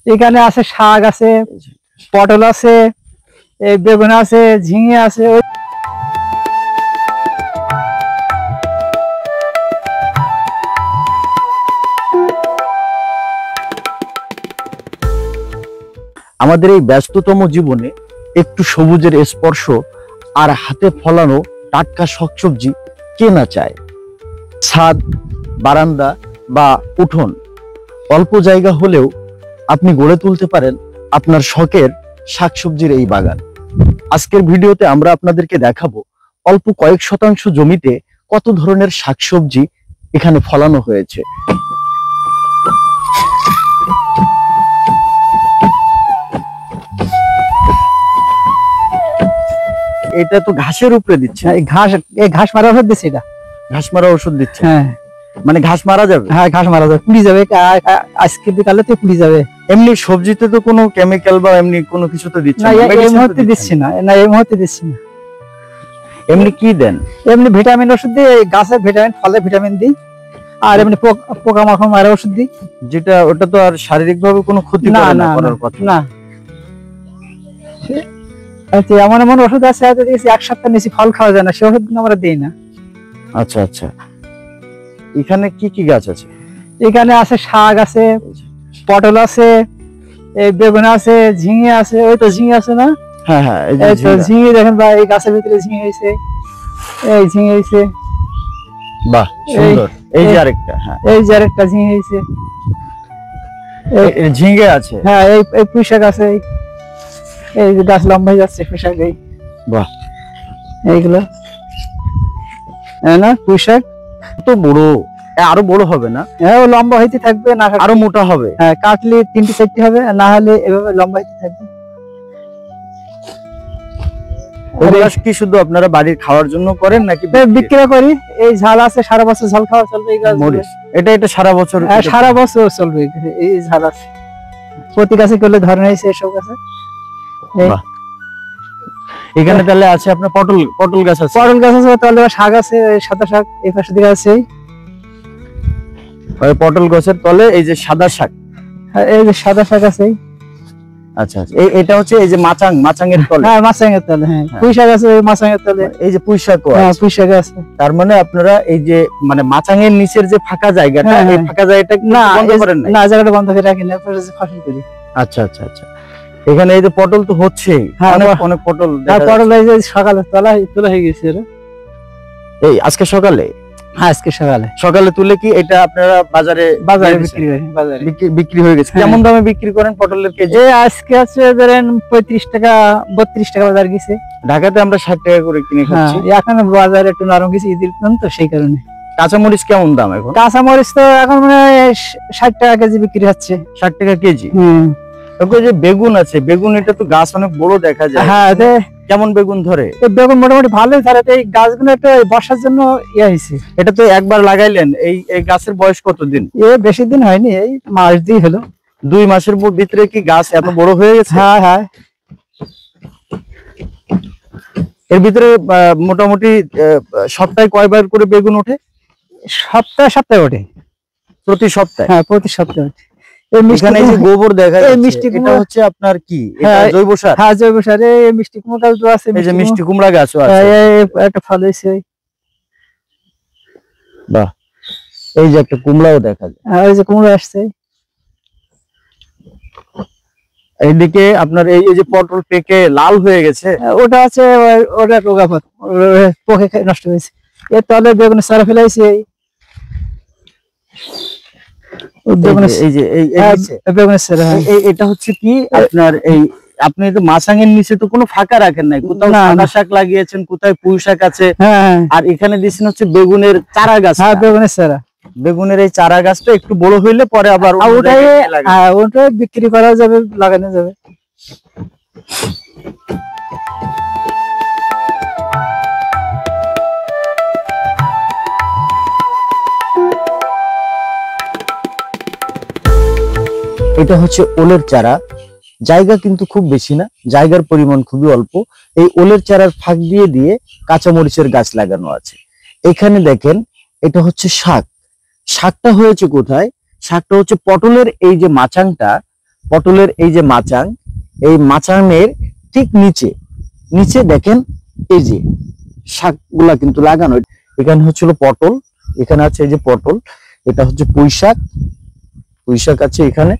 এখানে আছে শাক আছে, পটল আছে, বেগুন আছে, ঝিঙে আছে। আমাদের এই ব্যস্ততম জীবনে একটু সবুজের স্পর্শ আর হাতে ফলানো টাটকা শাকসবজি কে না চায়। ছাদ, বারান্দা বা উঠোন অল্প জায়গা হলেও আপনি গড়ে তুলতে পারেন আপনার শখের শাকসবজির এই বাগান। আজকের ভিডিওতে আমরা আপনাদেরকে দেখাবো অল্প কয়েক শতাংশ জমিতে কত ধরনের শাকসবজি এখানে ফলানো হয়েছে। এটা তো ঘাসের উপরে দিচ্ছে। ঘাস মারা ওষুধ দিচ্ছে। এটা ঘাস মারা ওষুধ দিচ্ছে। হ্যাঁ, মানে ঘাস মারা যাবে। হ্যাঁ, ঘাস মারা যাবে, পুড়ে যাবে। আজকে বিকালে তো পুড়ে যাবে। এমনি সবজিতে তো কোনো কেমিক্যাল বা এমনি কোনো কিছু তো দিচ্ছে না, এই মুহূর্তে দিচ্ছি না। না, এই মুহূর্তে দিচ্ছি না। এমনি কি দেন? এমনি ভিটামিন ওষুধ দিই, গাছের ভিটামিন, ফলে ভিটামিন দিই, আর এমনি পোকামাকড় মারা ওষুধ দিই। যেটা ওটা তো আর শারীরিক ভাবে কোনো ক্ষতি করে না করার কথা না। আচ্ছা, এমন এমন ওষুধ আছে এক সপ্তাহ নিচে ফল খাওয়া যায় না, সে ওষুধ আমরা দিই না। আচ্ছা আচ্ছা। এখানে কি কি গাছ আছে? এখানে আছে শাক আছে, পটল আছে, বেগুন আছে, ঝিঙে আছে। ওই তো ঝিঙে আছে না? হ্যাঁ হ্যাঁ, এই তো ঝিঙে দেখেন ভাই, এই গাছের ভিতরে ঝিঙে হয়েছে। এই ঝিঙে হয়েছে, বাহ সুন্দর। এই যে আরেকটা, হ্যাঁ এই যে আরেকটা ঝিঙে হয়েছে। ঝিঙে আছে। হ্যাঁ, এই পুঁই শাক আছে। এই যে গাছ লম্বা হয়ে যাচ্ছে পুঁই শাক। এই বাহ, এইগুলো না পুঁই শাক তো বড়, আরো বড় হবে না? হ্যাঁ, ও লম্বা হইতে থাকবে, না আরো মোটা হবে। হ্যাঁ, কাটলে 3-4টি হবে, না হলে এভাবে লম্বা হইতে থাকবে। কি শুধু আপনারা বাড়ির খাওয়ার জন্য করেন নাকি বিক্রি করি? এই ঝাল আছে, সারা বছর ঝাল খাওয়া চলবে। এই গাছ মরিচ, এটা সারা বছর? সারা বছর চলবে। এই ঝাল আছে, প্রতি গাছে করলে ধরে নিয়েছে এসব গাছে। এখানে তাহলে আছে আপনার পটল গাছ আছে? পটল গাছ আছে, তাহলে শাক আছে, সাদা শাক এই পাশে দিকে আছে। পটল গাছের তলে এই যে সাদা শাক। হ্যাঁ, এই যে সাদা শাক আছে। আচ্ছা আচ্ছা, এটা হচ্ছে এই যে মাচাঙের তলে? হ্যাঁ, মাচাঙের তলে। হ্যাঁ, পুঁই শাক আছে মাচাঙের তলে। এই যে পুঁই শাক? হ্যাঁ, পুঁই শাক আছে। তার মানে আপনারা এই যে মানে মাচাঙের নিচের যে ফাঁকা জায়গাটা, এই ফাঁকা জায়গাটা বন্ধ করেন না? না, জায়গাটা বন্ধ করে রাখি না, ফসল করি। আচ্ছা আচ্ছা আচ্ছা। এখানে এই যে পটল তো হচ্ছেই, অনেক পটল। পটল এই যে সকালে তোলা হয়ে গেছে। এই আজকে সকালে? হ্যাঁ, আজকে সকালে তুলে কি এটা আপনারা বাজারে বিক্রি করি? বিক্রি হয়ে গেছে। কেমন দামে বিক্রি করেন পটলের কেজি? আজকে আছে ধরেন 35 টাকা, 32 টাকা বাজার গেছে। ঢাকাতে আমরা 60 টাকা করে কিনে খাচ্ছি। এখন বাজারে একটু নরম গেছে, ঈদের তো সেই কারণে। কাঁচামরিচ কেমন দাম এখন? কাঁচামরিচ তো এখন মানে 60 টাকা কেজি বিক্রি হচ্ছে। 60 টাকা কেজি? যে বেগুন আছে, বেগুন এটা তো গাছ অনেক বড় দেখা যায়। হ্যাঁ, কেমন বেগুন ধরে? বেগুন মোটামুটি ভালোই ধরে। এই গাছগুলো একটু বর্ষার জন্য হয়েছে। এটা তো একবার লাগাইলেন। এই গাছের বয়স কতদিন? বেশি দিন হয়নি, এই মাস দিয়ে হলো। 2 মাসের ভিতরে কি গাছ এত বড় হয়ে গেছে? হ্যাঁ হ্যাঁ। এর ভিতরে মোটামুটি সপ্তাহে কয়বার করে বেগুন ওঠে? সপ্তাহে ওঠে। প্রতি সপ্তাহে? হ্যাঁ, প্রতি সপ্তাহে ওঠে। এখানে যে গোবর দেখা যাচ্ছে, এটা হচ্ছে আপনার কি? এটা জৈব সার? হ্যাঁ, জৈব সার। এই মিষ্টি কুমড়া গাছ আছে, এই যে মিষ্টি কুমড়া গাছও আছে। একটা ফল হয়েছে। বাহ, এই যে একটা কুমড়াও দেখা যায়। হ্যাঁ, ওই যে কুমড়া আসছে। এইদিকে আপনার এই যে পটল পেকে লাল হয়ে গেছে, ওটা আছে, ওটা রোগাপাত, পোকে নষ্ট হয়েছে। এর তলে বেগুনের চারা ফেলাইছে। এটা হচ্ছে কি আপনার আপনি তো মাচাঙের নিচে তো কোনো ফাঁকা রাখেন নাই, কোথাও সাদা শাক লাগিয়েছেন, কোথায় পুঁই শাক আছে, আর এখানে দিচ্ছেন হচ্ছে বেগুনের চারা গাছ। হ্যাঁ, বেগুনের চারা। বেগুনের এই চারা গাছটা একটু বড় হইলে পরে আবার ওটাই বিক্রি করা যাবে, লাগানো যাবে। এটা হচ্ছে ওলের চারা। জায়গা কিন্তু খুব বেশি না, জায়গার পরিমাণ খুবই অল্প। এই ওলের চারার ফাঁক দিয়ে দিয়ে কাঁচামরিচের গাছ লাগানো আছে। এখানে দেখেন, এটা হচ্ছে শাক। শাকটা হয়েছে কোথায়? শাকটা হচ্ছে পটলের এই যে মাচাংটা, পটলের এই যে মাচাং, এই মাচাঙের ঠিক নিচে নিচে দেখেন এই যে শাকগুলা কিন্তু লাগানো। এখানে হচ্ছিল পটল, এখানে আছে এই যে পটল, এটা হচ্ছে পুঁই শাক, পুঁই শাক আছে এখানে।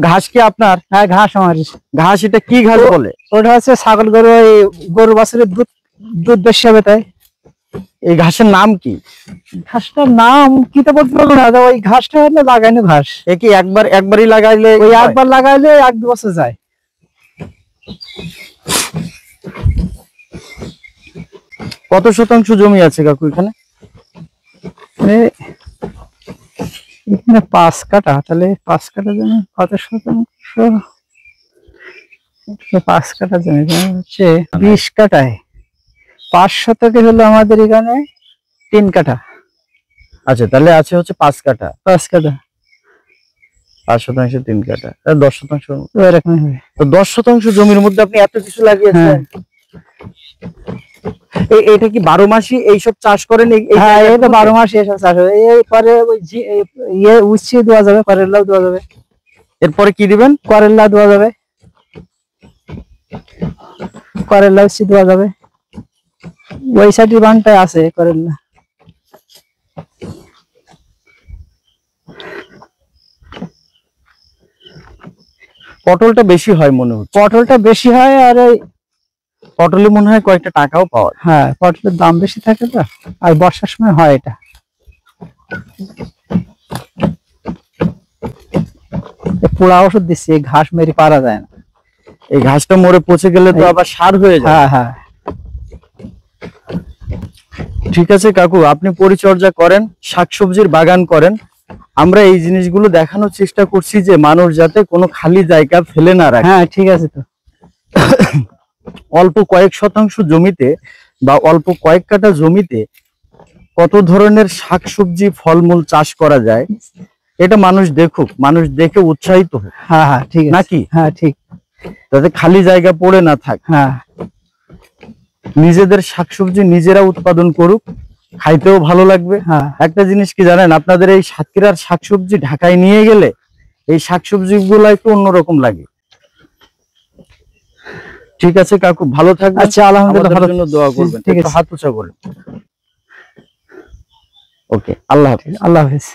ঘাস কি আপনার? হ্যাঁ, ঘাস আমার। ঘাস, এটা কি ঘাস বলে? ওটা হচ্ছে ছাগল গরু, ওই গরু বাছুরের দুধ দুধ বেশি হবে তাই। এই ঘাসের নাম কি? ঘাসটার নাম কি তো বলতে পারবো না, ওই ঘাসটা হলো লাগানো ঘাস। এ কি একবারই লাগাইলে? ওই একবার লাগাইলে 1-2 বছর যায়। কত শতাংশ জমি আছে কাকু এখানে? এখানে 5 কাঠা, তাহলে 5 কাঠা জমি কত শতাংশ? 5 কাঠা জমি হচ্ছে 20 কাঠায় 5 শতকে হলো আমাদের এখানে 3 কাঠা। আচ্ছা, তাহলে আছে হচ্ছে 5 কাঠা। 5 কাঠা 5 শতাংশ 3 কাঠা, 10 শতাংশ। এরকম হবে। তো 10 শতাংশ জমির মধ্যে আপনি এত কিছু লাগিয়েছেন। এটা কি 12 মাসই এইসব চাষ করেন? হ্যাঁ, এটা 12 মাস এসব চাষ হবে। এরপরে ওই উচ্ছে দেওয়া যাবে, করেলাও দেওয়া যাবে। এরপরে কি দিবেন? করেলা দেওয়া যাবে, করেলা উচ্ছে দেওয়া যাবে। ওই সাইডে বানটায় আছে করেলা। পটলটা বেশি হয় মনে হচ্ছে। পটলটা বেশি হয়, আর ওই পটলে মনে হয় কয়েকটা টাকাও পাওয়া যায়। হ্যাঁ, পটলের দাম বেশি থাকে তো, আর বর্ষার সময় হয় এটা। পোড়া ওষুধ দিচ্ছি, এই ঘাস মেরে পারা যায় না। এই ঘাসটা মরে পচে গেলে তো আবার সার হয়ে যায়। হ্যাঁ হ্যাঁ, ঠিক আছে কাকু, আপনি পরিচর্যা করেন, শাকসবজির বাগান করেন। আমরা এই জিনিসগুলো দেখানোর চেষ্টা করছি যে মানুষ যাতে কোনো খালি জায়গা ফেলে না রাখে। হ্যাঁ ঠিক আছে। তো অল্প কয়েক শতাংশ জমিতে বা অল্প কয়েক কাঠা জমিতে কত ধরনের শাকসবজি ফলমূল চাষ করা যায়, এটা মানুষ দেখুক, মানুষ দেখে উৎসাহিত হোক। হ্যাঁ হ্যাঁ, ঠিক আছে নাকি? হ্যাঁ ঠিক। যাতে খালি জায়গা পড়ে না থাক। হ্যাঁ, নিজেদের শাকসবজি নিজেরা উৎপাদন করুক, খাইতেও ভালো লাগবে। হ্যাঁ, একটা জিনিস কি জানেন, আপনাদের এই সাতক্ষীরার শাকসবজি ঢাকায় নিয়ে গেলে এই শাকসবজি গুলো একটু অন্যরকম লাগে। ঠিক আছে কাকু, ভালো থাকবেন। আচ্ছা, আলহামদুলিল্লাহ, ভালো। জন্য দোয়া করবেন। ঠিক একটু আছে, হাত উঁচা করেন। ওকে, আল্লাহ হাফেজ। আল্লাহ হাফেজ।